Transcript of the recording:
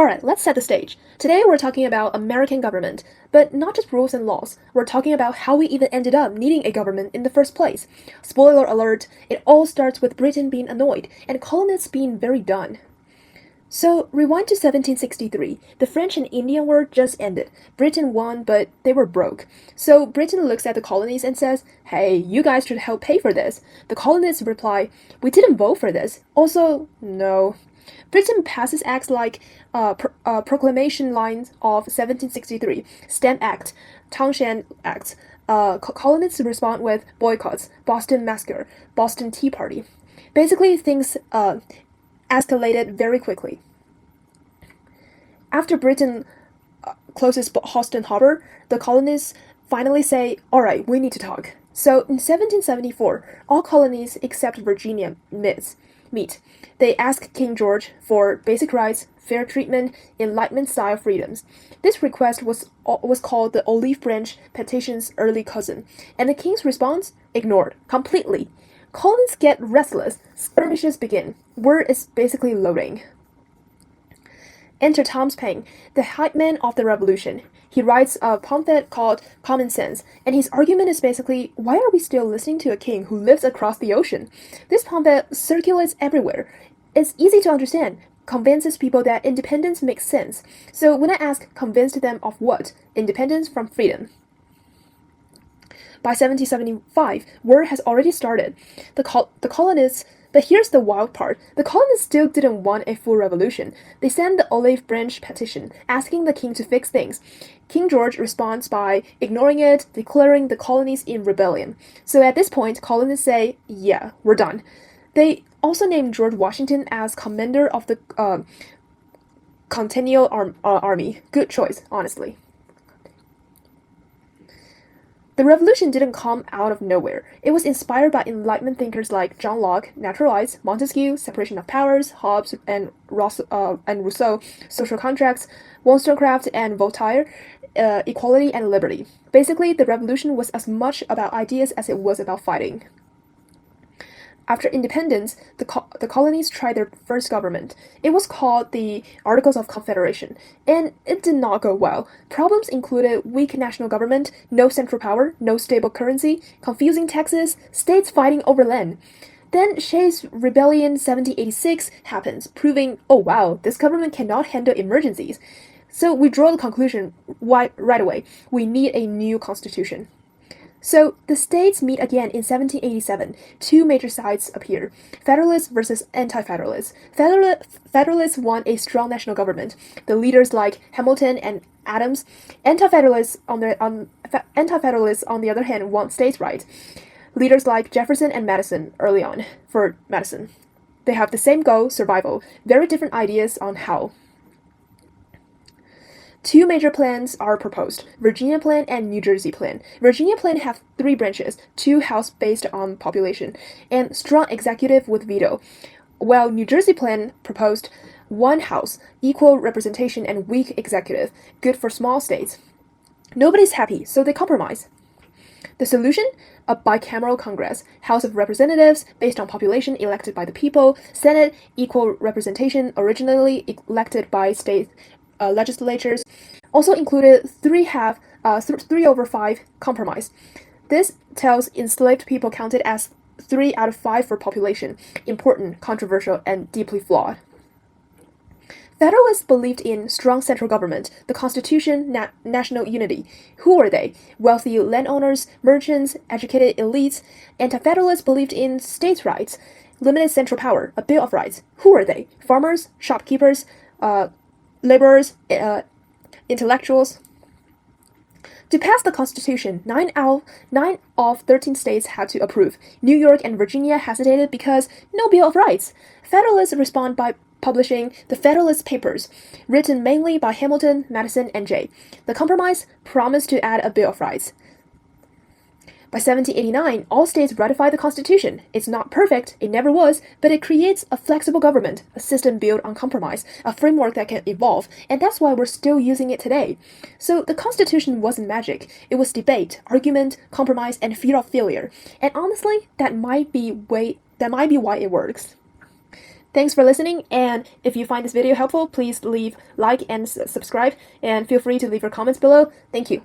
Alright, let's set the stage. Today we're talking about American government, but not just rules and laws. We're talking about how we even ended up needing a government in the first place. Spoiler alert, it all starts with Britain being annoyed and colonists being very done. So, rewind to 1763. The French and Indian War just ended. Britain won, but they were broke. So, Britain looks at the colonies and says, hey, you guys should help pay for this. The colonists reply, we didn't vote for this. Also, no. Britain passes acts like Proclamation Lines of 1763, Stamp Act, Townshend Act. Colonists respond with boycotts, Boston Massacre, Boston Tea Party. Basically, things escalated very quickly. After Britain closes Boston Harbor, the colonists finally say, alright, we need to talk. So in 1774, all colonies except Virginia meet. They ask King George for basic rights, fair treatment, Enlightenment-style freedoms. This request was called the Olive Branch Petition's early cousin, and the king's response? Ignored, completely. Colonists get restless, skirmishes begin. Word is basically loading. Enter Thomas Paine, the hype man of the revolution. He writes a pamphlet called Common Sense, and his argument is basically, why are we still listening to a king who lives across the ocean? This pamphlet circulates everywhere. It's easy to understand, convinces people that independence makes sense. So when I ask, convinced them of what? Independence from freedom. By 1775, war has already started. The colonists, but here's the wild part, the colonists still didn't want a full revolution. They sent the Olive Branch Petition, asking the king to fix things. King George responds by ignoring it, declaring the colonies in rebellion. So at this point, colonists say, yeah, we're done. They also named George Washington as commander of the Continental Army. Good choice, honestly. The revolution didn't come out of nowhere. It was inspired by Enlightenment thinkers like John Locke, Naturalize, Montesquieu, Separation of Powers, Hobbes and Rousseau, Social Contracts, Wollstonecraft and Voltaire, Equality and Liberty. Basically, the revolution was as much about ideas as it was about fighting. After independence, the colonies tried their first government. It was called the Articles of Confederation, and it did not go well. Problems included weak national government, no central power, no stable currency, confusing taxes, states fighting over land. Then Shays' Rebellion 1786 happens, proving, oh wow, this government cannot handle emergencies. So we draw the conclusion right away, we need a new constitution. So, the states meet again in 1787. Two major sides appear, Federalists versus Anti-Federalists. Federalists want a strong national government. The leaders like Hamilton and Adams. Anti-Federalists, on the other hand, want states' rights. Leaders like Jefferson and Madison early on, for Madison. They have the same goal, survival. Very different ideas on how. Two major plans are proposed, Virginia Plan and New Jersey Plan. Virginia Plan have three branches, two House based on population, and strong executive with veto, while New Jersey Plan proposed one House, equal representation and weak executive, good for small states. Nobody's happy, so they compromise. The solution? A bicameral Congress, House of Representatives based on population elected by the people, Senate equal representation originally elected by state legislatures, also included 3/5 compromise. This tells enslaved people counted as 3 out of 5 for population, important, controversial, and deeply flawed. Federalists believed in strong central government, the Constitution, national unity. Who were they? Wealthy landowners, merchants, educated elites. Anti-Federalists believed in states' rights, limited central power, a Bill of Rights. Who were they? Farmers, shopkeepers, laborers, intellectuals. To pass the Constitution, 9 of 13 states had to approve. New York and Virginia hesitated because no Bill of Rights. Federalists respond by publishing the Federalist Papers, written mainly by Hamilton, Madison, and Jay. The compromise promised to add a Bill of Rights. By 1789, all states ratified the Constitution. It's not perfect, it never was, but it creates a flexible government, a system built on compromise, a framework that can evolve, and that's why we're still using it today. So the Constitution wasn't magic. It was debate, argument, compromise, and fear of failure. And honestly, that might be why it works. Thanks for listening, and if you find this video helpful, please leave like and subscribe, and feel free to leave your comments below. Thank you.